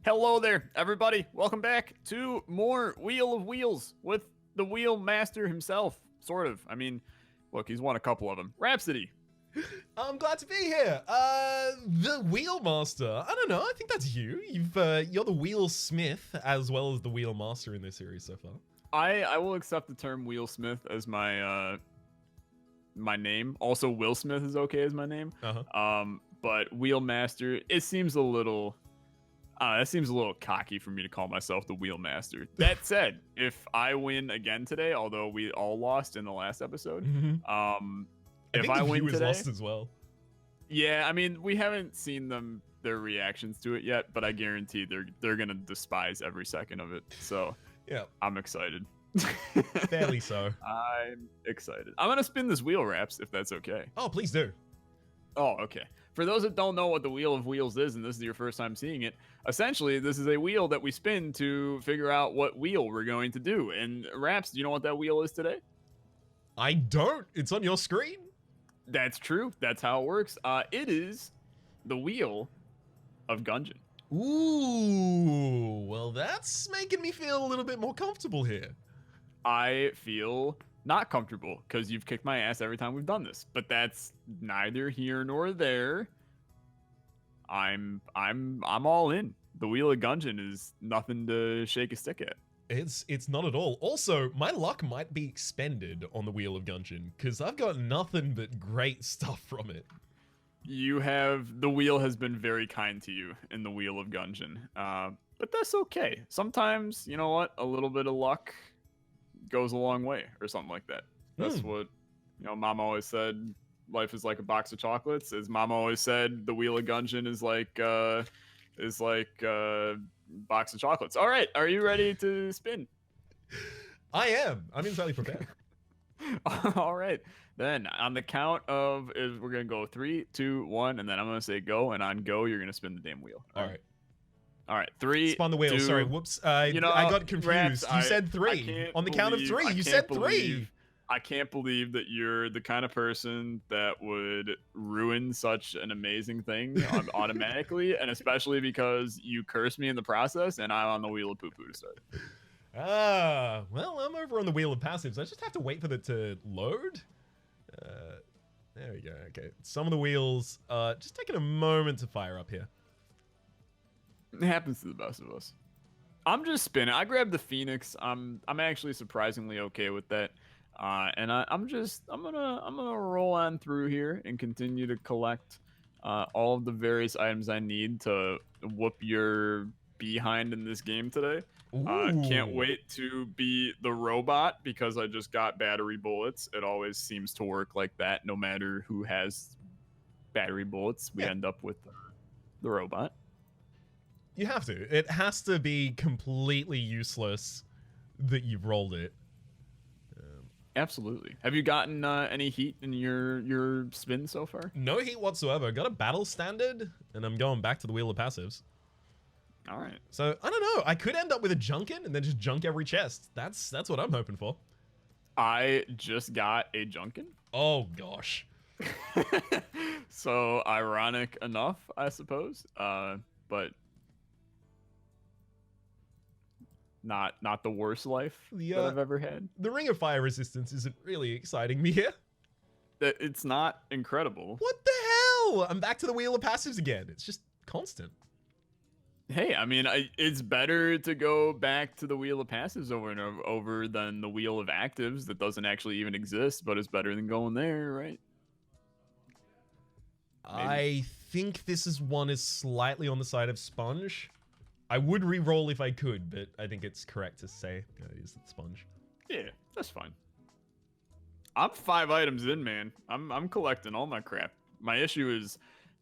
Hello there, everybody. Welcome back to more Wheel of Wheels with the Wheel Master himself, sort of. I mean, look, he's won a couple of them. Rhapsody. I'm glad to be here. The Wheel Master. I don't know. I think that's you. You're the Wheel Smith as well as the Wheel Master in this series so far. I will accept the term Wheel Smith as my my name. Also, Will Smith is okay as my name. But Wheel Master, it seems a little. That seems a little cocky for me to call myself the Wheel Master. That said, if I win again today, although we all lost in the last episode, if I win today, lost as well. Yeah, I mean, we haven't seen their reactions to it yet, but I guarantee they're gonna despise every second of it. So yeah, I'm excited. Fairly so. I'm excited. I'm gonna spin this wheel, Raps, if that's okay. Oh, please do. Oh, okay. For those that don't know what the Wheel of Wheels is, and this is your first time seeing it, essentially, this is a wheel that we spin to figure out what wheel we're going to do. And Raps, do you know what that wheel is today? I don't. It's on your screen. That's true. That's how it works. It is the Wheel of Gungeon. Ooh, well, that's making me feel a little bit more comfortable here. I feel not comfortable because you've kicked my ass every time we've done this, but that's neither here nor there. I'm all in. The Wheel of Gungeon is nothing to shake a stick at. It's not at all. Also, my luck might be expended on the Wheel of Gungeon because I've got nothing but great stuff from it. The wheel has been very kind to you in the Wheel of Gungeon, but that's okay. Sometimes, you know what, a little bit of luck goes a long way, or something like that. That's what, Mom always said. Life is like a box of chocolates. As Mom always said, the Wheel of Gungeon is like a box of chocolates. All right, are you ready to spin? I am. I'm entirely prepared. All right, then on the count of we're gonna go 3, 2, 1, and then I'm gonna say go, and on go you're gonna spin the damn wheel. All right. All right, 3. Spun the wheel. 2, sorry, whoops. I got confused. Raps, you said 3 on the count of 3. You said 3. I can't believe that you're the kind of person that would ruin such an amazing thing automatically, and especially because you cursed me in the process, and I'm on the wheel of poo-poo to start. Well, I'm over on the Wheel of Passives. I just have to wait for it to load. There we go. Okay, some of the wheels just taking a moment to fire up here. It happens to the best of us. I'm just spinning. I grabbed the Phoenix. I'm actually surprisingly okay with that. And I'm gonna roll on through here and continue to collect all of the various items I need to whoop your behind in this game today. Can't wait to be the robot because I just got battery bullets. It always seems to work like that. No matter who has battery bullets, we end up with the robot. You have to. It has to be completely useless that you've rolled it. Absolutely. Have you gotten any heat in your spin so far? No heat whatsoever. Got a battle standard, and I'm going back to the Wheel of Passives. All right. So, I don't know. I could end up with a Junkin and then just junk every chest. That's what I'm hoping for. I just got a Junkin. Oh, gosh. So, ironic enough, I suppose. But not the worst life that I've ever had. The Ring of Fire resistance isn't really exciting me here. It's not incredible. What the hell? I'm back to the Wheel of Passives again. It's just constant. Hey, I mean, it's better to go back to the Wheel of Passives over and over than the Wheel of Actives that doesn't actually even exist, but it's better than going there, right? Maybe. I think this one is slightly on the side of Sponge. I would re-roll if I could, but I think it's correct to say it is Sponge. Yeah, that's fine. I'm 5 items in, man. I'm collecting all my crap. My issue is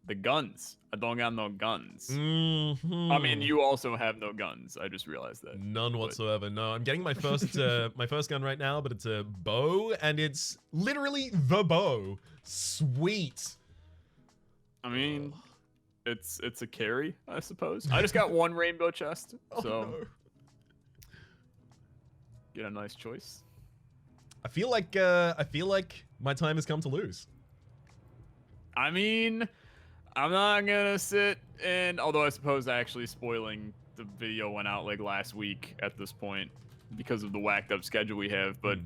the guns. I don't got no guns. I mean, you also have no guns. I just realized that. None whatsoever. No, I'm getting my first my first gun right now, but it's a bow, and it's literally the bow. Sweet. I mean, it's a carry, I suppose. I just got 1 rainbow chest, so no. Get a nice choice. I feel like my time has come to lose. I mean, I'm not gonna sit and, although I suppose actually spoiling the video went out like last week at this point because of the whacked up schedule we have. But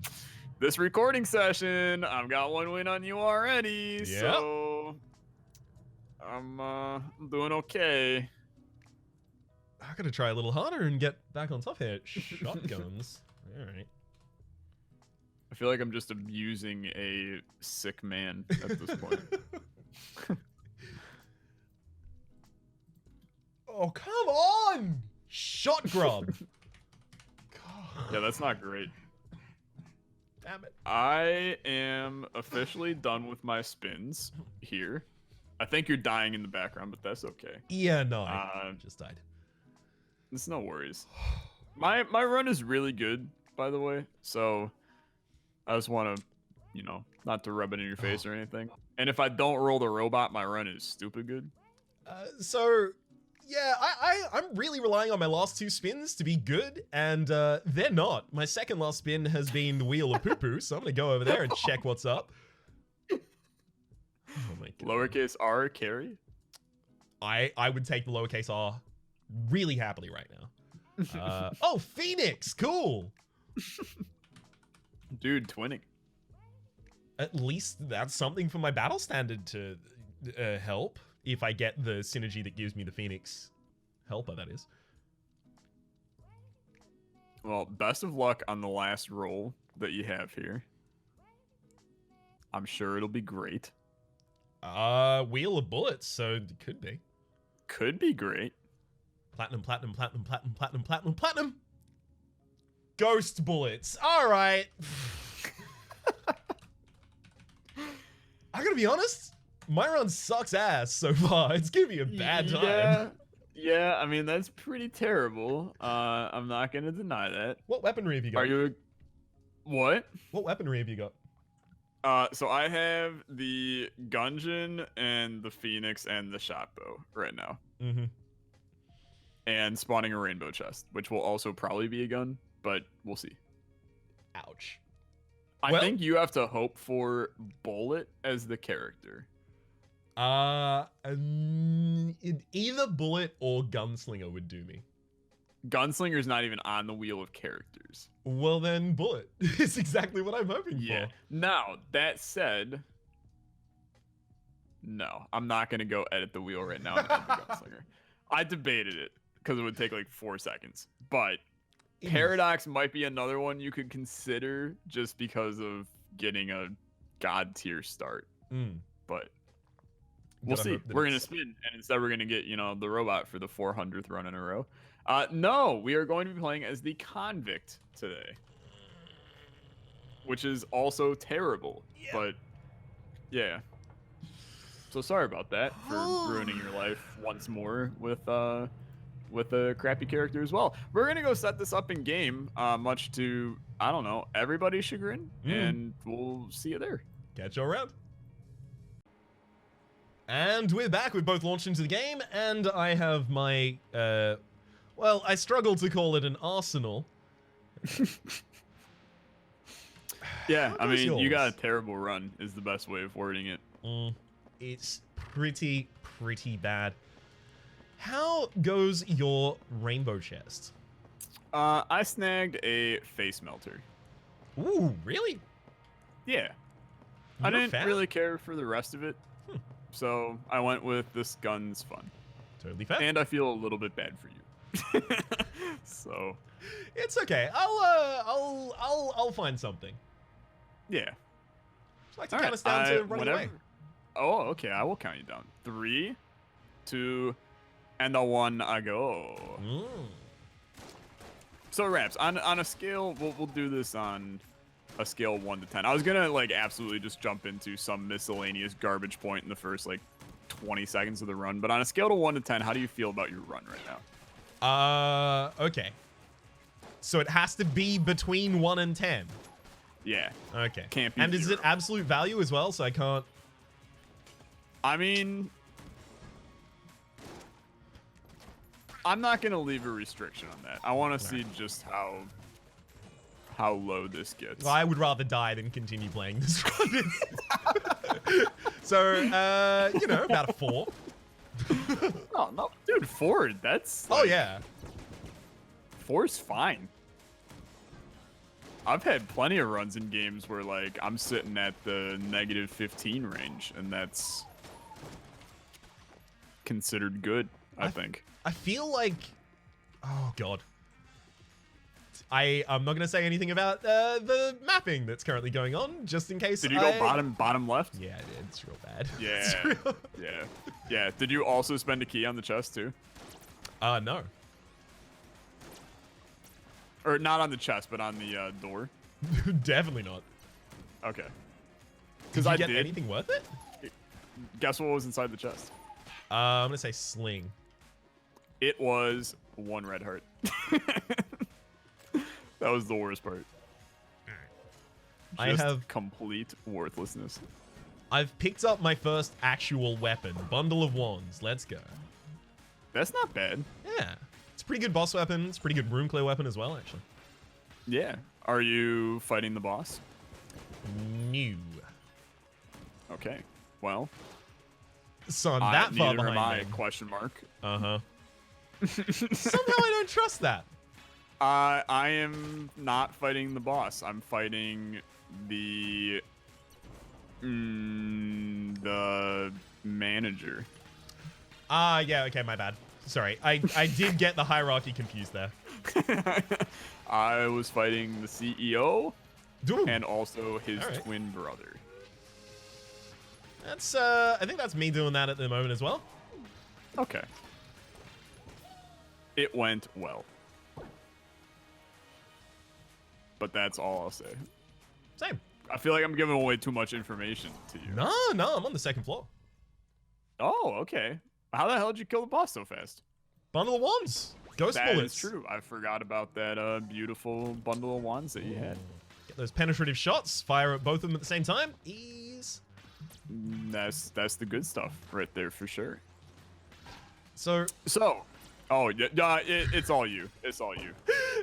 this recording session, I've got 1 win on you already. Yep. So I'm doing okay. I gotta try a little harder and get back on top here. Shotguns. All right. I feel like I'm just abusing a sick man at this point. Oh, come on! Shot grub. Yeah, that's not great. Damn it. I am officially done with my spins here. I think you're dying in the background, but that's okay. Yeah, no, I just died. It's no worries. My run is really good, by the way. So I just want to, you know, not to rub it in your face or anything. And if I don't roll the robot, my run is stupid good. So yeah, I'm really relying on my last 2 spins to be good, and they're not. My second last spin has been the Wheel of Poo-Poo, so I'm gonna go over there and check what's up. Oh my God. Lowercase r carry? I would take the lowercase r really happily right now. Oh, Phoenix, cool. Dude, twinning. At least that's something for my battle standard to help. If I get the synergy that gives me the Phoenix helper, that is. Well, best of luck on the last roll that you have here. I'm sure it'll be great. Wheel of Bullets, so it could be. Could be great. Platinum, platinum, platinum, platinum, platinum, platinum, platinum. Ghost bullets. All right. I gotta be honest. My run sucks ass so far. It's giving me a bad time. Yeah. I mean that's pretty terrible. I'm not gonna deny that. What weaponry have you got? Are you? What? What weaponry have you got? So I have the Gungeon and the Phoenix and the shot bow right now. Mm-hmm. And spawning a rainbow chest, which will also probably be a gun, but we'll see. Ouch. I think you have to hope for Bullet as the character. Either Bullet or Gunslinger would do me. Gunslinger's not even on the wheel of characters. Well then, Bullet is exactly what I'm hoping for. Now, that said, no, I'm not going to go edit the wheel right now and edit the Gunslinger. I debated it because it would take like 4 seconds, but Paradox might be another one you could consider just because of getting a god tier start. But we'll see. We're going to spin, and instead we're going to get, you know, the robot for the 400th run in a row. No, we are going to be playing as the Convict today, which is also terrible. Yeah. But yeah, so sorry about that for ruining your life once more with a crappy character as well. We're gonna go set this up in game, much to, I don't know, everybody's chagrin, and we'll see you there. Catch you around. And we're back. We've both launched into the game, and I have my, well, I struggle to call it an arsenal. Yeah, I mean, you got a terrible run is the best way of wording it. It's pretty bad. How goes your rainbow chest? I snagged a face melter. Ooh, really? Yeah. I didn't really care for the rest of it. So I went with this gun's fun. Totally fair. And I feel a little bit bad for you. So it's okay. I'll find something. Yeah. Just like to count us down to run away. Oh, okay. I will count you down. 3, 2, and a 1. I go. So Raps, on a scale, we'll do this on a scale 1 to 10. I was gonna like absolutely just jump into some miscellaneous garbage point in the first like 20 seconds of the run, but on a scale to 1 to 10, how do you feel about your run right now? Okay. So it has to be between 1 and 10. Yeah. Okay. Can't be. And 0. is it absolute value as well? So I can't. I mean, I'm not gonna leave a restriction on that. I want to see just how low this gets. Well, I would rather die than continue playing this run. So, you know, about a 4. Oh no, dude, 4. That's. Like, oh yeah. 4's fine. I've had plenty of runs in games where like I'm sitting at the -15 range, and that's considered good, I think. I feel like, oh god, I'm not gonna say anything about the mapping that's currently going on, just in case. Did you go bottom left? Yeah, I did. It's real bad. Yeah, yeah. Did you also spend a key on the chest too? No. Or not on the chest, but on the door. Definitely not. Okay. Because I get anything worth it? Guess what was inside the chest? I'm gonna say sling. It was 1 red heart. That was the worst part. I have complete worthlessness. I've picked up my first actual weapon, Bundle of Wands. Let's go. That's not bad. Yeah, it's a pretty good boss weapon. It's a pretty good room clear weapon as well, actually. Yeah. Are you fighting the boss? New. Okay. Well. Son, that far neither am behind I, me. question mark. Uh-huh. Somehow I don't trust that. I am not fighting the boss. I'm fighting the manager. Yeah, okay, my bad. Sorry. I did get the hierarchy confused there. I was fighting the CEO Ooh. and also his All right. twin brother. That's I think that's me doing that at the moment as well. Okay. It went well. But that's all I'll say. Same. I feel like I'm giving away too much information to you. No, I'm on the second floor. Oh, okay. How the hell did you kill the boss so fast? Bundle of Wands. Ghost That bullets. is true. I forgot about that beautiful bundle of wands that you had. Get those penetrative shots. Fire at both of them at the same time. Ease. That's the good stuff right there for sure. So, oh yeah, it's all you. It's all you.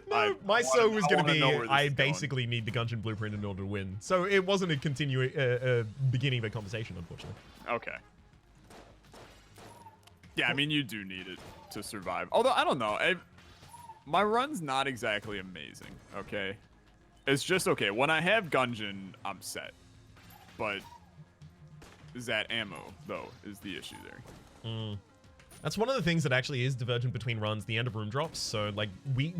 no, my so was going to be, I is basically need the Gungeon blueprint in order to win. So it wasn't a beginning of a conversation, unfortunately. Okay. Yeah, I mean, you do need it to survive. Although, I don't know. My run's not exactly amazing, okay? It's just okay. When I have Gungeon, I'm set. But that ammo, though, is the issue there. That's one of the things that actually is divergent between runs, the end of room drops. So, like,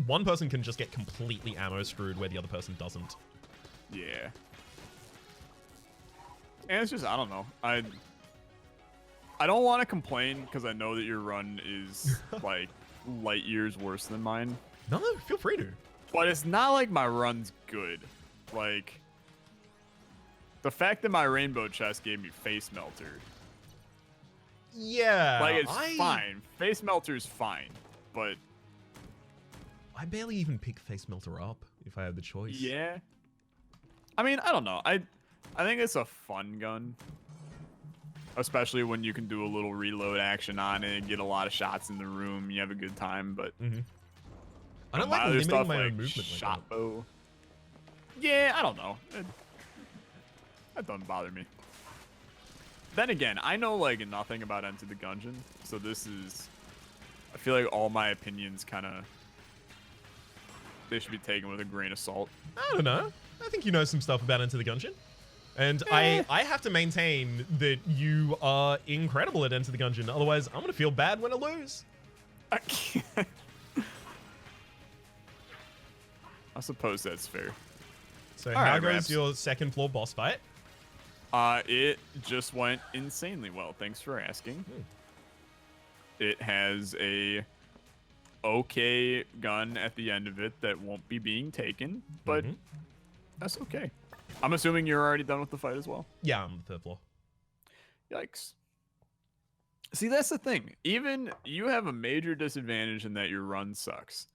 one person can just get completely ammo screwed where the other person doesn't. Yeah. And it's just, I don't know. I don't want to complain because I know that your run is, like, light years worse than mine. No, feel free to. But it's not like my run's good. Like, the fact that my rainbow chest gave me face melter. Yeah. Like, it's fine. Face melter's fine. But I barely even pick face melter up if I had the choice. yeah. I mean, I don't know. I think it's a fun gun. Especially when you can do a little reload action on it, get a lot of shots in the room, you have a good time, but I don't my like other limiting stuff, my like own movement shot like that. bow. Yeah, I don't know. That doesn't bother me. Then again, I know like nothing about Enter the Gungeon, so this is, I feel like all my opinions kind of, they should be taken with a grain of salt. I don't know. I think you know some stuff about Enter the Gungeon. And I have to maintain that you are incredible at Enter the Gungeon. Otherwise, I'm going to feel bad when I lose. I can't. I suppose that's fair. So All how right, goes Raps. your second floor boss fight? It just went insanely well. Thanks for asking. It has a okay gun at the end of it that won't be being taken, but that's okay. I'm assuming you're already done with the fight as well. Yeah, I'm on the third floor. Yikes. See, that's the thing. Even you have a major disadvantage in that your run sucks.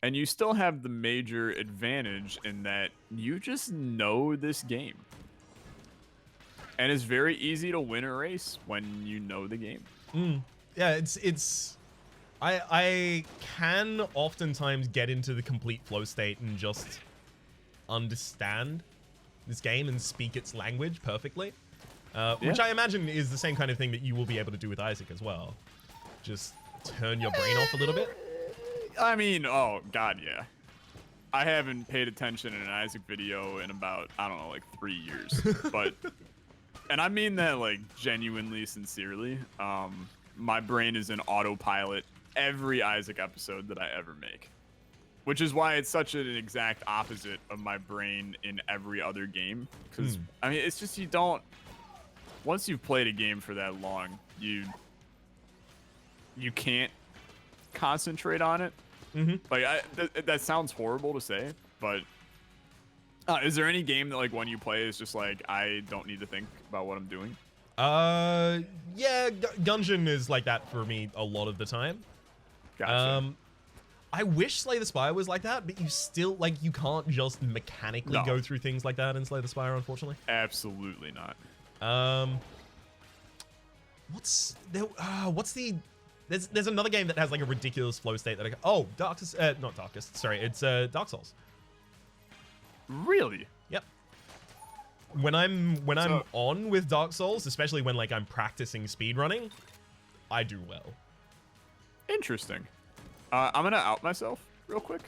And you still have the major advantage in that you just know this game. And it's very easy to win a race when you know the game. Yeah, I can oftentimes get into the complete flow state and just understand this game and speak its language perfectly. Which I imagine is the same kind of thing that you will be able to do with Isaac as well. Just turn your brain off a little bit. I mean, oh god, yeah. I haven't paid attention in an Isaac video in about, I don't know, like 3 years. But, and I mean that like genuinely, sincerely. My brain is in autopilot every Isaac episode that I ever make. Which is why it's such an exact opposite of my brain in every other game. Because, I mean, it's just you don't, once you've played a game for that long, you can't concentrate on it. Like, that sounds horrible to say, but is there any game that, like, when you play is just like, I don't need to think about what I'm doing? Yeah, Gungeon is like that for me a lot of the time. Gotcha. I wish Slay the Spire was like that, but you still, like, you can't just mechanically go through things like that in Slay the Spire, unfortunately. Absolutely not. What's the... There's another game that has, like, a ridiculous flow state that not Darkest, sorry, it's Dark Souls. Really? Yep. When I'm on with Dark Souls, especially when, like, I'm practicing speedrunning, I do well. Interesting. I'm gonna out myself real quick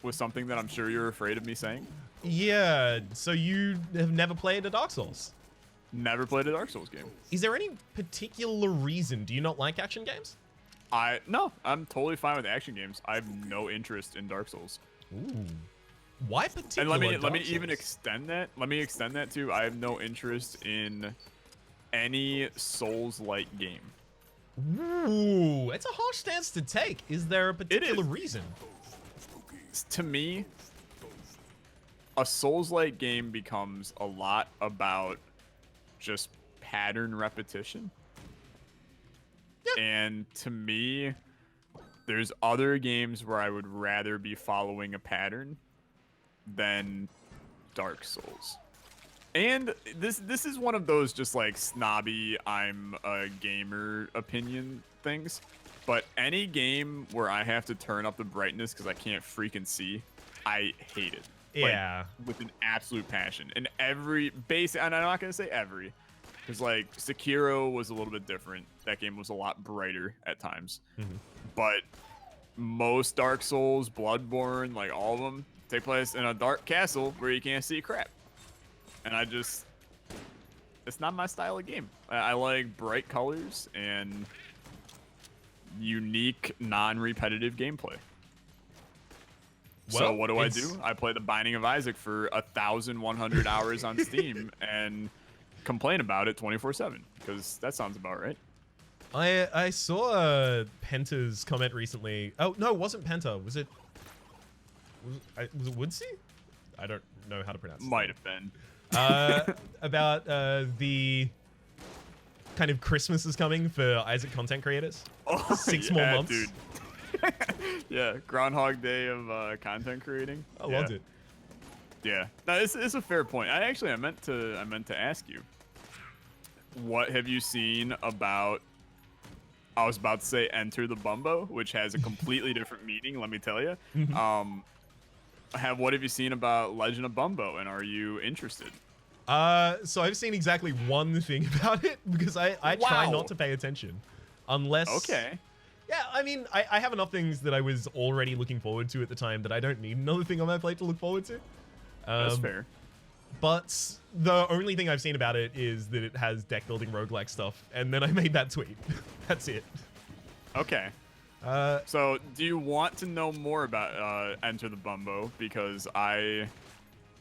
with something that I'm sure you're afraid of me saying. Yeah, so you have never played a Dark Souls? Never played a Dark Souls game. Is there any particular reason? Do you not like action games? No, I'm totally fine with action games. I have no interest in Dark Souls. Ooh. Why particular? And let me even extend that. Let me extend that to I have no interest in any Souls-like game. Ooh, it's a harsh stance to take. Is there a particular reason? To me, a Souls-like game becomes a lot about just pattern repetition. Yeah. And to me, there's other games where I would rather be following a pattern than Dark Souls. And this is one of those just like snobby, I'm a gamer opinion things. But any game where I have to turn up the brightness because I can't freaking see, I hate it. Yeah. Like, with an absolute passion. And every base, and I'm not going to say every, because like Sekiro was a little bit different. That game was a lot brighter at times. But most Dark Souls, Bloodborne, like all of them, take place in a dark castle where you can't see crap. And it's not my style of game. I like bright colors and unique, non-repetitive gameplay. So what do I do? I play The Binding of Isaac for 1,100 hours on Steam and complain about it 24/7 because that sounds about right. I saw Penta's comment recently. Oh no, it wasn't Penta. Was it Woodsy? I don't know how to pronounce it. Might have been. About the kind of Christmas is coming for Isaac content creators. Oh, 6 more months. Dude. Yeah, Groundhog Day of content creating. I loved it. Yeah, no, it's a fair point. I meant to ask you, what have you seen about? I was about to say Enter the Bumbo, which has a completely different meaning. Let me tell you. What have you seen about Legend of Bumbo, and are you interested? So I've seen exactly one thing about it because I try not to pay attention, unless. Okay. Yeah, I mean, I have enough things that I was already looking forward to at the time that I don't need another thing on my plate to look forward to. That's fair. But the only thing I've seen about it is that it has deck building roguelike stuff, and then I made that tweet. That's it. Okay. So do you want to know more about Enter the Bumbo? Because I'm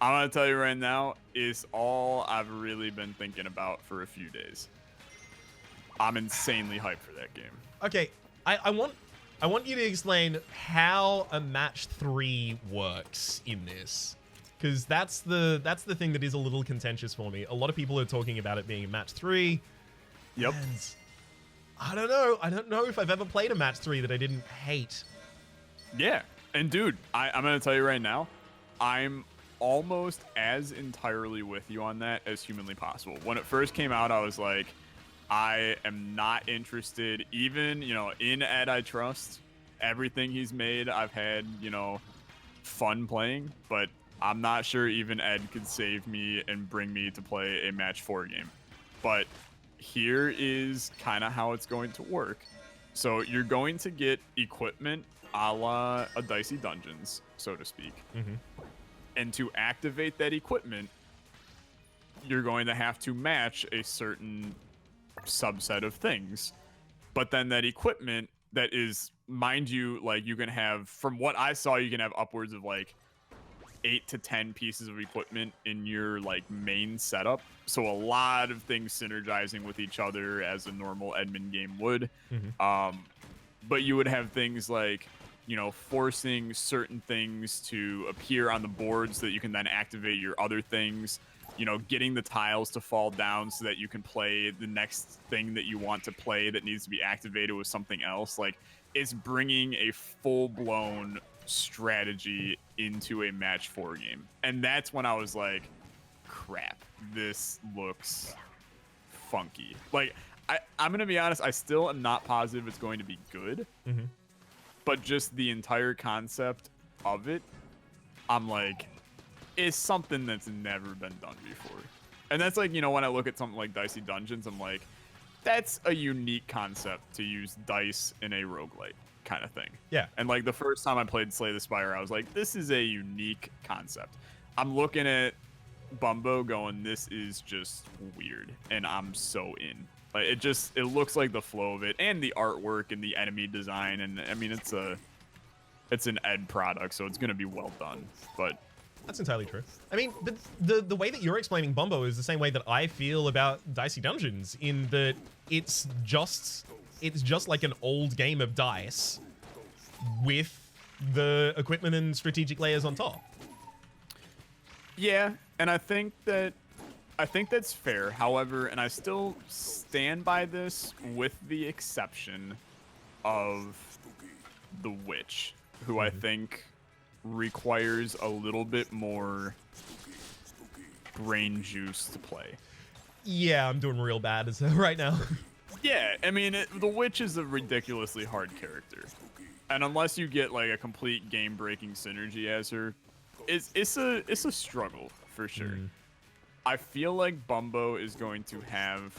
gonna tell you right now, it's all I've really been thinking about for a few days. I'm insanely hyped for that game. Okay, I want you to explain how a match 3 works in this, because that's the thing that is a little contentious for me. A lot of people are talking about it being a match 3. Yep. And I don't know. I don't know if I've ever played a match 3 that I didn't hate. Yeah, and dude, I'm gonna tell you right now, I'm almost as entirely with you on that as humanly possible. When it first came out, I was like, I am not interested, even, in Ed I trust. Everything he's made, I've had, fun playing, but I'm not sure even Ed could save me and bring me to play a match 4 game. But here is kind of how it's going to work. So you're going to get equipment a la a Dicey Dungeons, so to speak. And to activate that equipment, you're going to have to match a certain subset of things. But then that equipment that is, mind you, like you can have, from what I saw, you can have upwards of like 8 to 10 pieces of equipment in your like main setup. So a lot of things synergizing with each other as a normal admin game would. But you would have things like, you know, forcing certain things to appear on the board so that you can then activate your other things. You know, getting the tiles to fall down so that you can play the next thing that you want to play that needs to be activated with something else. Like, it's bringing a full-blown strategy into a match 4 game. And that's when I was like, crap, this looks funky. Like, I'm going to be honest, I still am not positive it's going to be good. But just the entire concept of it, I'm like, is something that's never been done before. And that's like, you know, when I look at something like Dicey Dungeons, I'm like, that's a unique concept to use dice in a roguelite kind of thing. Yeah. And like the first time I played Slay the Spire, I was like, this is a unique concept. I'm looking at Bumbo going, this is just weird. And I'm so in. Like, it looks like the flow of it and the artwork and the enemy design. And I mean, it's an ed product, so it's going to be well done. But that's entirely true. I mean, but the way that you're explaining Bumbo is the same way that I feel about Dicey Dungeons, in that it's just like an old game of dice with the equipment and strategic layers on top. Yeah, and I think that's fair. However, and I still stand by this with the exception of the Witch, who I think requires a little bit more brain juice to play. Yeah, I'm doing real bad as right now. Yeah, I mean, the Witch is a ridiculously hard character. And unless you get like a complete game-breaking synergy as her, it's a struggle for sure. I feel like Bumbo is going to have,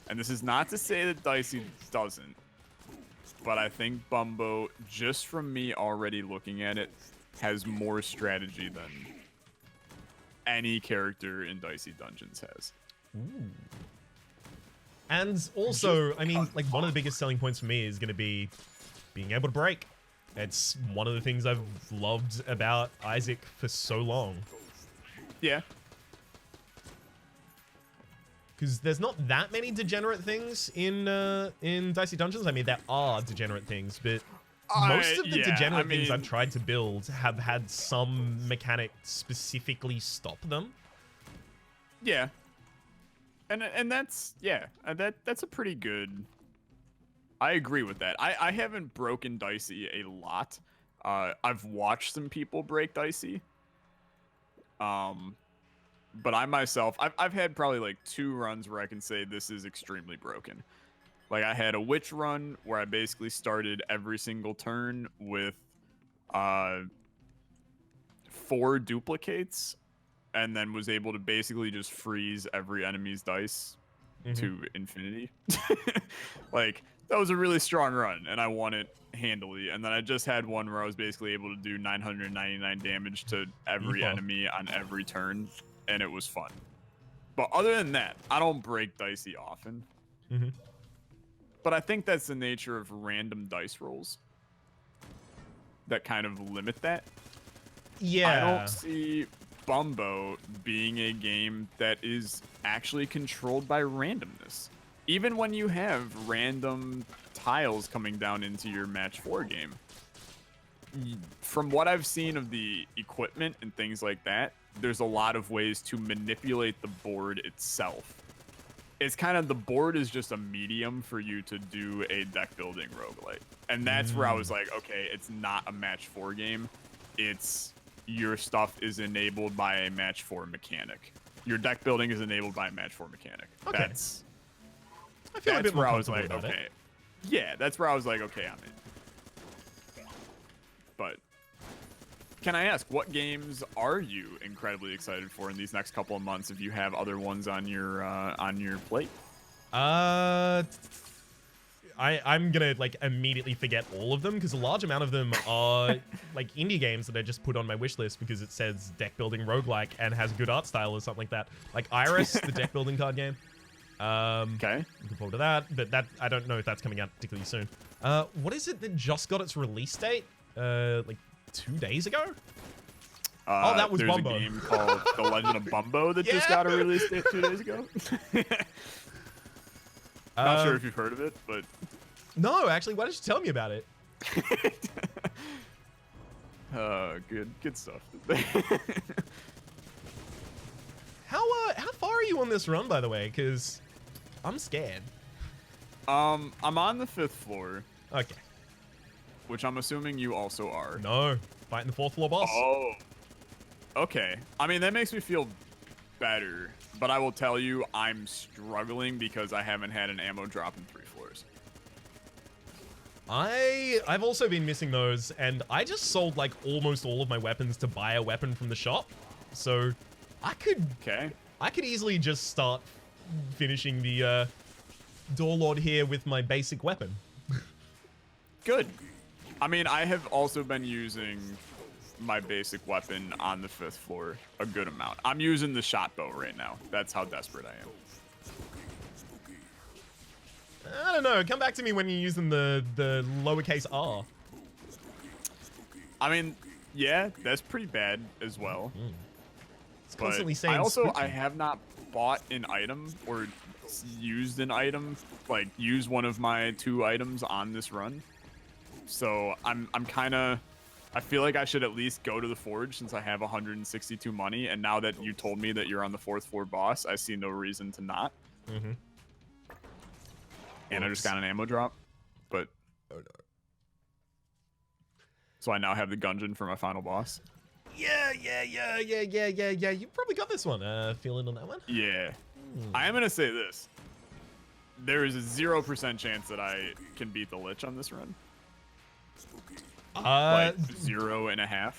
and this is not to say that Dicey doesn't, but I think Bumbo, just from me already looking at it, has more strategy than any character in Dicey Dungeons has. And also, I mean, like, one of the biggest selling points for me is going to be being able to break. It's one of the things I've loved about Isaac for so long. Yeah. Because there's not that many degenerate things in Dicey Dungeons. I mean, there are degenerate things, but most of the degenerate things I've tried to build have had some mechanic specifically stop them. Yeah. And that's, yeah, that's a pretty good... I agree with that. I haven't broken Dicey a lot. I've watched some people break Dicey. But I myself, I've had probably like 2 runs where I can say this is extremely broken. Like, I had a Witch run where I basically started every single turn with 4 duplicates, and then was able to basically just freeze every enemy's dice to infinity. Like, that was a really strong run, and I won it handily. And then I just had one where I was basically able to do 999 damage to every enemy on every turn, and it was fun. But other than that, I don't break Dicey often. But I think that's the nature of random dice rolls that kind of limit that. Yeah. I don't see Bumbo being a game that is actually controlled by randomness. Even when you have random tiles coming down into your match 4 game. From what I've seen of the equipment and things like that, there's a lot of ways to manipulate the board itself. It's kind of, the board is just a medium for you to do a deck building roguelite. And that's where I was like, okay, it's not a match 4 game. It's your stuff is enabled by a match 4 mechanic. Your deck building is enabled by a match 4 mechanic. Okay. I feel a bit more where I was like, comfortable about okay. Yeah, that's where I was like, okay, I'm in. But can I ask, what games are you incredibly excited for in these next couple of months, if you have other ones on your plate? I'm gonna like immediately forget all of them because a large amount of them are like indie games that I just put on my wish list because it says deck building roguelike and has good art style or something like that. Like Iris, the deck building card game. Okay. Looking forward to that, but that I don't know if that's coming out particularly soon. What is it that just got its release date? Like 2 days ago? Oh, that was there's Bumbo. a game called The Legend of Bumbo that just got a release date 2 days ago. Not sure if you've heard of it, but no, actually, why don't you tell me about it? Good stuff. How far are you on this run, by the way? Because I'm scared. I'm on the 5th floor. Okay. Which I'm assuming you also are. No, fighting the 4th floor boss. Oh. Okay. I mean, that makes me feel better, but I will tell you I'm struggling because I haven't had an ammo drop in 3 floors. I've also been missing those, and I just sold like almost all of my weapons to buy a weapon from the shop. So I could easily just start finishing the Door Lord here with my basic weapon. Good. I mean, I have also been using my basic weapon on the 5th floor a good amount. I'm using the shot bow right now. That's how desperate I am. I don't know. Come back to me when you're using the lowercase r. I mean, yeah, that's pretty bad as well. It's constantly saying I have not bought an item or used an item, like use one of my 2 items on this run. So I'm kind of, I feel like I should at least go to the forge since I have 162 money. And now that you told me that you're on the 4th floor boss, I see no reason to not. Mm-hmm. And I just got an ammo drop, but oh no. So I now have the Gungeon for my final boss. Yeah. You probably got this one. Feeling on that one? Yeah. I am gonna say this. There is a 0% chance that I can beat the Lich on this run. Like 0.5.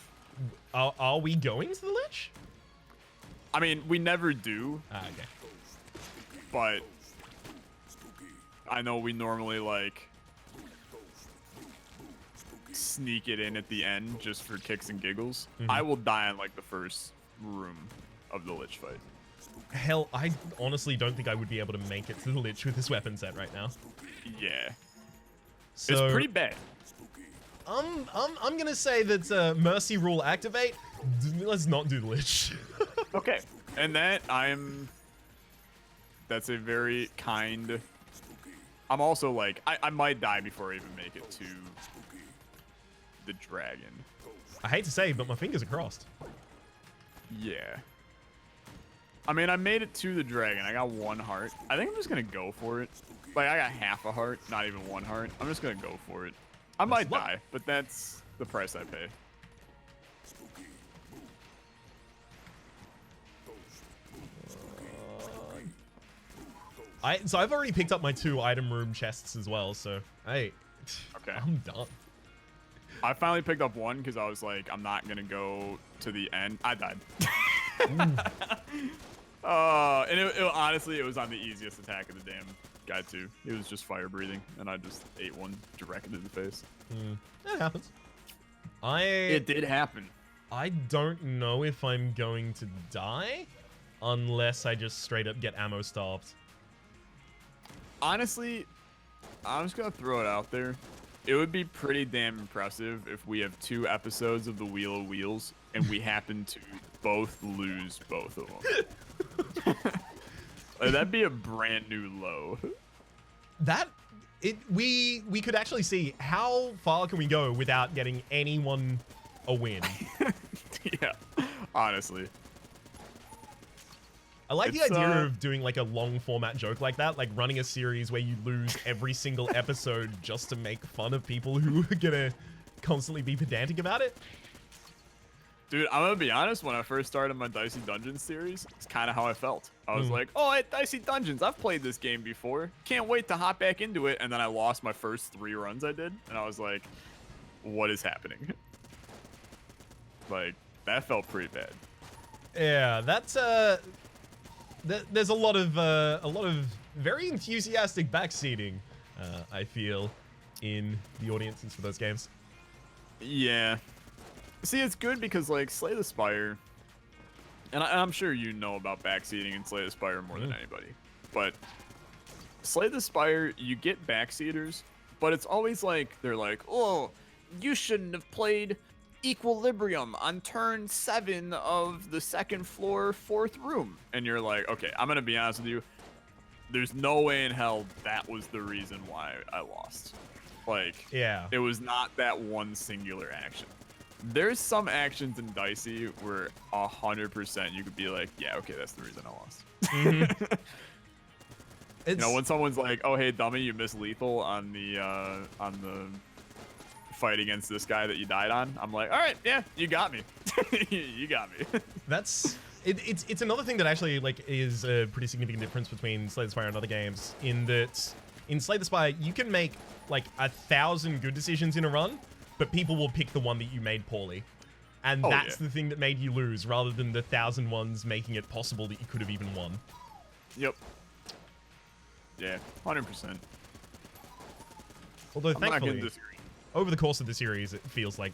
Are we going to the Lich? I mean, we never do. Okay. But I know we normally like sneak it in at the end just for kicks and giggles. I will die in like the first room of the Lich fight. Hell, I honestly don't think I would be able to make it to the Lich with this weapon set right now. Yeah. So, it's pretty bad. I'm gonna say that Mercy Rule activate. Let's not do the Lich. Okay. And that's a very kind. I'm also like, I might die before I even make it to the dragon. I hate to say, but my fingers are crossed. Yeah. I mean, I made it to the dragon. I got 1 heart. I think I'm just going to go for it. Like, I got half a heart, not even 1 heart. I'm just going to go for it. I might die, but that's the price I pay. So I've already picked up my 2 item room chests as well, so hey, okay. I'm done. I finally picked up 1 because I was like, I'm not going to go to the end. I died. And honestly, it was on the easiest attack of the damn guy too. It was just fire breathing, and I just ate 1 directly in the face. That happens. It did happen. I don't know if I'm going to die unless I just straight up get ammo stopped. Honestly, I'm just gonna throw it out there. It would be pretty damn impressive if we have 2 episodes of the Wheel of Wheels and we happen to both lose both of them. Like, that'd be a brand new low. We could actually see how far can we go without getting anyone a win. Yeah, honestly. I like the idea of doing like a long format joke like that, like running a series where you lose every single episode just to make fun of people who are gonna constantly be pedantic about it. Dude, I'm gonna be honest, when I first started my Dicey Dungeons series, it's kind of how I felt. I was like, oh, at Dicey Dungeons, I've played this game before. Can't wait to hop back into it. And then I lost my first 3 runs I did. And I was like, what is happening? Like, that felt pretty bad. Yeah, that's there's a lot of very enthusiastic backseating I feel, in the audiences for those games. Yeah. See, it's good because, like, Slay the Spire, and I'm sure you know about backseating in Slay the Spire more than anybody, but Slay the Spire, you get backseaters, but it's always like, they're like, oh, you shouldn't have played Equilibrium on turn 7 of the 2nd floor, 4th room. And you're like, okay, I'm going to be honest with you. There's no way in hell that was the reason why I lost. Like, yeah, it was not that one singular action. There's some actions in Dicey where 100% you could be like, yeah, okay, that's the reason I lost. Mm-hmm. You know, when someone's like, oh, hey, dummy, you missed lethal on the fight against this guy that you died on, I'm like, all right, yeah, you got me. You got me. That's it's another thing that actually like is a pretty significant difference between Slay the Spire and other games, in that in Slay the Spire you can make like 1,000 good decisions in a run, but people will pick the one that you made poorly, and that's the thing that made you lose, rather than the 1,000 ones making it possible that you could have even won. Yep. Yeah, 100%. Although I'm not thankfully, gonna disagree. over the course of the series, it feels like,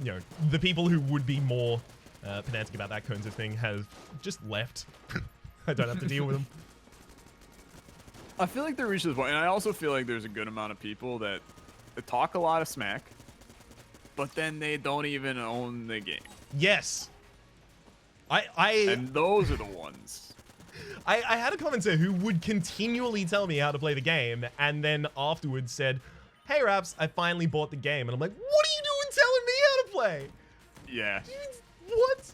you know, the people who would be more pedantic about that kinds of thing have just left. I don't have to deal with them. I feel like there reaches a point, and I also feel like there's a good amount of people that talk a lot of smack, but then they don't even own the game. Yes. And those are the ones. I had a commenter who would continually tell me how to play the game, and then afterwards said, hey, Raps, I finally bought the game. And I'm like, what are you doing telling me how to play? Yeah. What?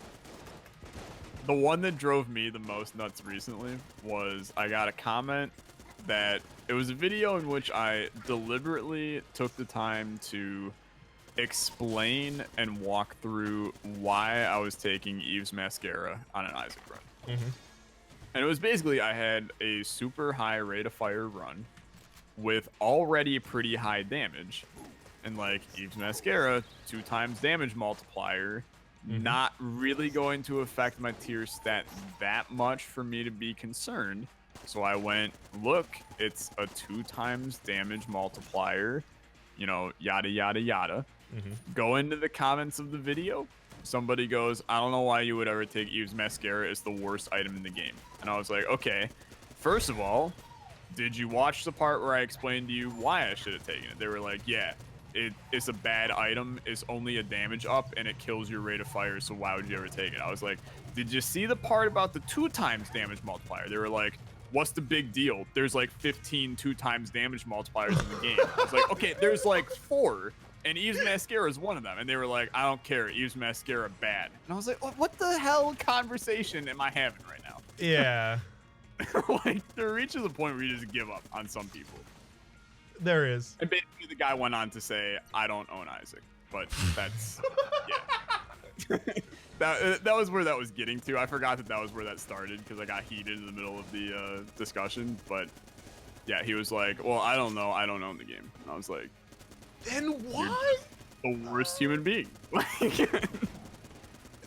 The one that drove me the most nuts recently was I got a comment that it was a video in which I deliberately took the time to explain and walk through why I was taking Eve's Mascara on an Isaac run. Mm-hmm. And it was basically I had a super high rate of fire run with already pretty high damage. And like Eve's Mascara, 2 times damage multiplier, not really going to affect my tier stat that much for me to be concerned. So I went, look, it's a 2 times damage multiplier, you know, yada, yada, yada. Go into the comments of the video. Somebody goes, I don't know why you would ever take Eve's Mascara. It's the worst item in the game. And I was like, okay, first of all, did you watch the part where I explained to you why I should have taken it? They were like, yeah, it's a bad item. It's only a damage up, and it kills your rate of fire, so why would you ever take it? I was like, did you see the part about the 2 times damage multiplier? They were like, what's the big deal? There's like 15 2 times damage multipliers in the game. I was like, okay, there's like 4. And Eve's Mascara is one of them. And they were like, I don't care. Eve's Mascara bad. And I was like, what the hell conversation am I having right now? Yeah. Like, there reaches a point where you just give up on some people. There is. And basically the guy went on to say, I don't own Isaac. But that's, yeah. That was where that was getting to. I forgot that was where that started because I got heated in the middle of the discussion. But yeah, he was like, well, I don't know. I don't own the game. And I was like, then what? The worst human being.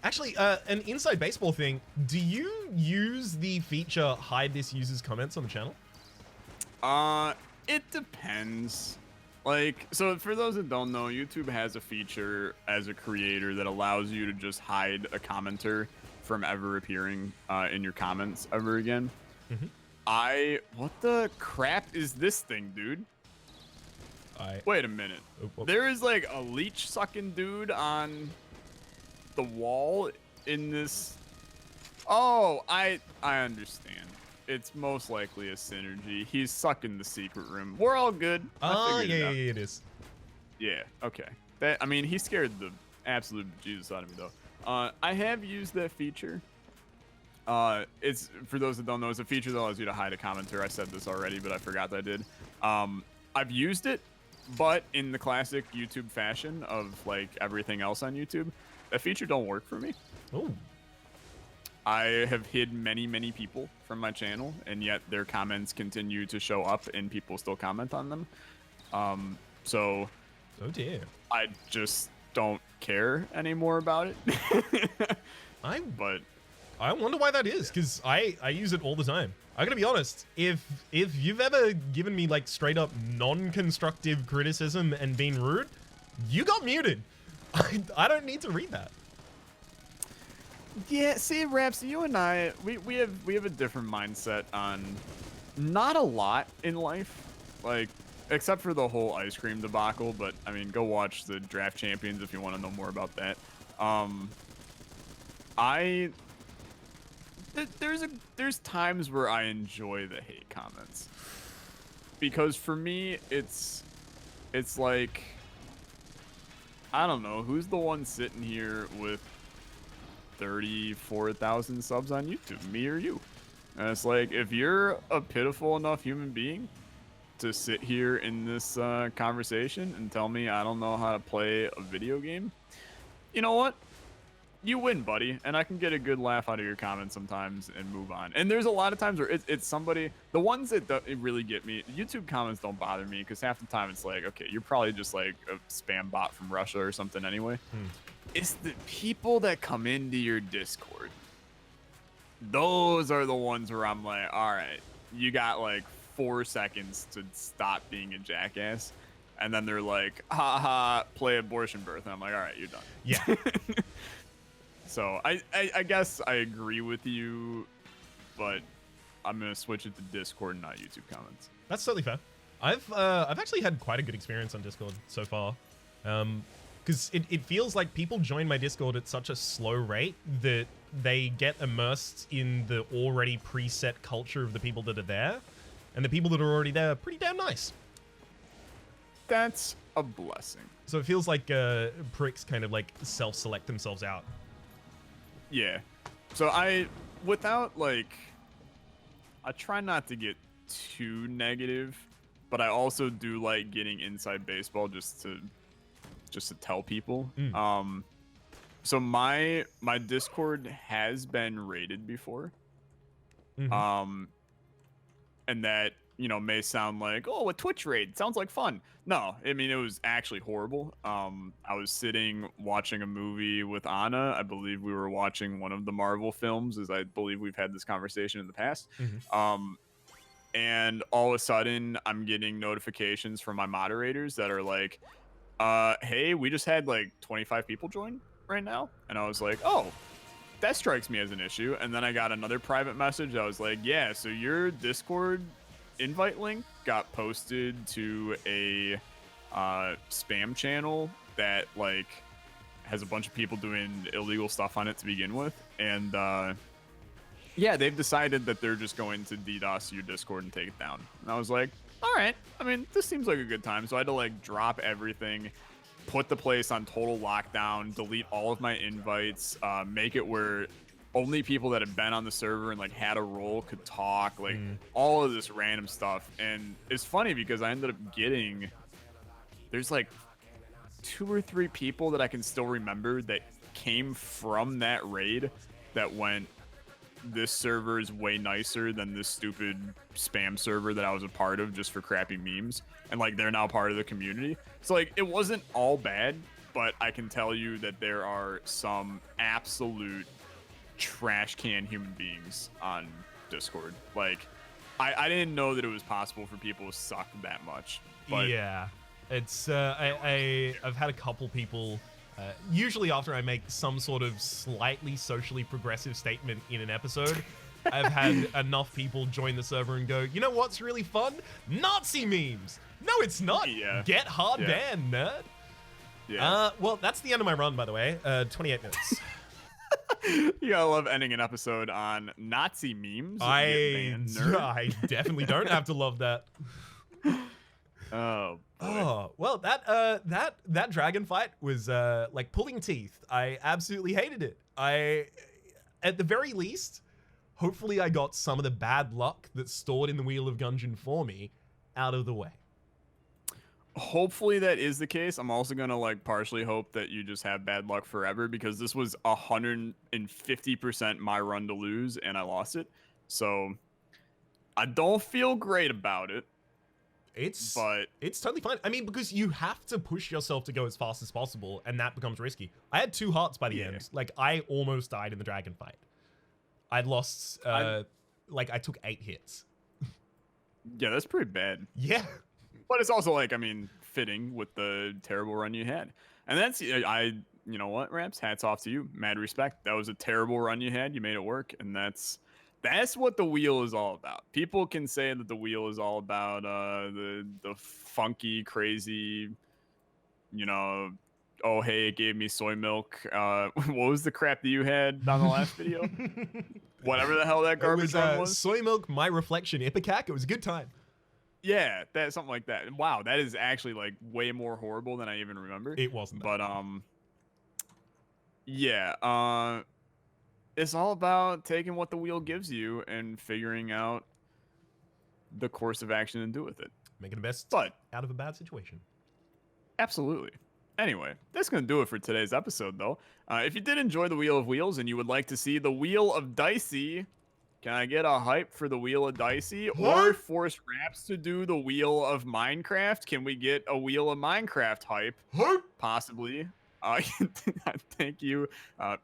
Actually, an inside baseball thing. Do you use the feature hide this user's comments on the channel? It depends. Like, so for those that don't know, YouTube has a feature as a creator that allows you to just hide a commenter from ever appearing in your comments ever again. What the crap is this thing, dude? Wait a minute. There is like a leech sucking dude on the wall in this. Oh, I understand. It's most likely a synergy. He's sucking the secret room. We're all good. Oh, yeah, it is. Yeah, okay. I mean, he scared the absolute Jesus out of me, though. I have used that feature. It's, for those that don't know, it's a feature that allows you to hide a commenter. I said this already, but I forgot that I did. I've used it, but in the classic YouTube fashion of, like, everything else on YouTube, that feature don't work for me. Oh. I have hid many, many people from my channel, and yet their comments continue to show up, and people still comment on them. So, oh dear. I just don't care anymore about it. I wonder why that is, because I use it all the time. I gotta be honest, if you've ever given me like straight up non-constructive criticism and been rude, you got muted. I don't need to read that. Yeah, see, Raps, you and I, we have a different mindset on not a lot in life, like except for the whole ice cream debacle. But I mean, go watch the Draft Champions if you want to know more about that. There's times where I enjoy the hate comments because for me it's like, I don't know, who's the one sitting here with 34,000 subs on YouTube, me or you? And it's like, if you're a pitiful enough human being to sit here in this conversation and tell me I don't know how to play a video game, you know what? You win, buddy, and I can get a good laugh out of your comments sometimes and move on. And there's a lot of times where it's somebody, the ones that really get me, YouTube comments don't bother me because half the time it's like, okay, you're probably just like a spam bot from Russia or something anyway. It's the people that come into your Discord. Those are the ones where I'm like, all right, you got like 4 seconds to stop being a jackass. And then they're like, haha, play abortion birth. And I'm like, all right, you're done. Yeah. So I guess I agree with you, but I'm gonna switch it to Discord and not YouTube comments. That's totally fair. I've actually had quite a good experience on Discord so far, because it feels like people join my Discord at such a slow rate that they get immersed in the already preset culture of the people that are there, and the people that are already there are pretty damn nice. That's a blessing. So it feels like pricks kind of like self-select themselves out. Yeah. So I try not to get too negative, but I also do like getting inside baseball just to tell people. So my Discord has been raided before. And that, you know, may sound like, oh, a Twitch raid sounds like fun. No, I mean, it was actually horrible. I was sitting watching a movie with Anna. I believe we were watching one of the Marvel films, as I believe we've had this conversation in the past. And all of a sudden I'm getting notifications from my moderators that are like, hey, we just had like 25 people join right now. And I was like, oh, that strikes me as an issue. And then I got another private message. I was like, yeah, so your Discord invite link got posted to a spam channel that like has a bunch of people doing illegal stuff on it to begin with. And yeah, they've decided that they're just going to DDoS your Discord and take it down. And I was like, all right, I mean, this seems like a good time. So I had to like drop everything, put the place on total lockdown, delete all of my invites, make it where only people that had been on the server and like had a role could talk, like all of this random stuff. And it's funny because I ended up getting, there's like 2 or 3 people that I can still remember that came from that raid that went, this server is way nicer than this stupid spam server that I was a part of just for crappy memes. And like, they're now part of the community. So like, it wasn't all bad, but I can tell you that there are some absolute trash can human beings on Discord. Like, I didn't know that it was possible for people to suck that much. But yeah, it's I've had a couple people, usually after I make some sort of slightly socially progressive statement in an episode, I've had enough people join the server and go, you know what's really fun? Nazi memes. No, it's not. Yeah. Get hard banned, nerd. Yeah. Well, that's the end of my run, by the way. 28 minutes. You gotta love ending an episode on Nazi memes. I definitely don't have to love that. Oh, boy. Oh, well, that dragon fight was like pulling teeth. I absolutely hated it. At the very least, hopefully I got some of the bad luck that's stored in the Wheel of Gungeon for me out of the way. Hopefully that is the case. I'm also gonna like partially hope that you just have bad luck forever, because this was 150% my run to lose and I lost it. So I don't feel great about it. It's totally fine. I mean, because you have to push yourself to go as fast as possible, and that becomes risky. I had 2 hearts by the end. Like, I almost died in the dragon fight. I'd lost like, I took 8 hits. Yeah, that's pretty bad. Yeah. But it's also like, I mean, fitting with the terrible run you had. And that's, you know what, Raps? Hats off to you. Mad respect. That was a terrible run you had. You made it work. And that's what the wheel is all about. People can say that the wheel is all about the funky, crazy, you know, oh, hey, it gave me soy milk. What was the crap that you had on the last video? Whatever the hell that garbage run was. Soy milk, my reflection, Ipecac. It was a good time. Yeah, that's something like that. Wow, that is actually like way more horrible than I even remember. It wasn't. But yeah, it's all about taking what the wheel gives you and figuring out the course of action and do with it. Making the best But out of a bad situation. absolutely. Anyway, that's going to do it for today's episode, though. If you did enjoy the Wheel of Wheels and you would like to see the Wheel of Dicey, can I get a hype for the Wheel of Dicey? Or force Raps to do the Wheel of Minecraft? Can we get a Wheel of Minecraft hype? Possibly. Thank you,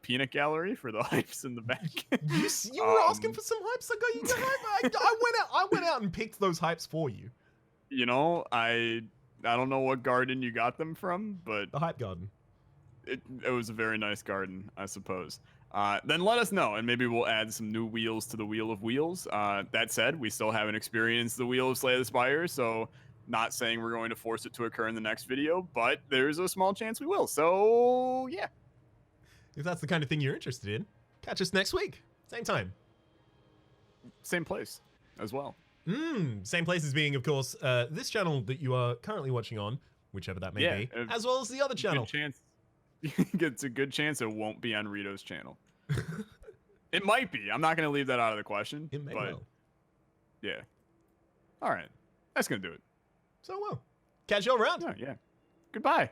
Peanut Gallery, for the hypes in the back. You were asking for some hypes. I got you. I went out and picked those hypes for you. You know, I don't know what garden you got them from, but The hype garden. it was a very nice garden, I suppose. Then let us know, and maybe we'll add some new wheels to the Wheel of Wheels. That said, we still haven't experienced the Wheel of Slay the Spire, so not saying we're going to force it to occur in the next video, but there's a small chance we will. So, yeah. If that's the kind of thing you're interested in, catch us next week. Same time. Same place as well. Same place as being, of course, this channel that you are currently watching on, whichever that may be, as well as the other channel. Good chance. It's a good chance it won't be on Rito's channel. It might be. I'm not going to leave that out of the question. It may but well. Yeah. All right. That's going to do it. So well. Catch you all around. Oh, yeah. Goodbye.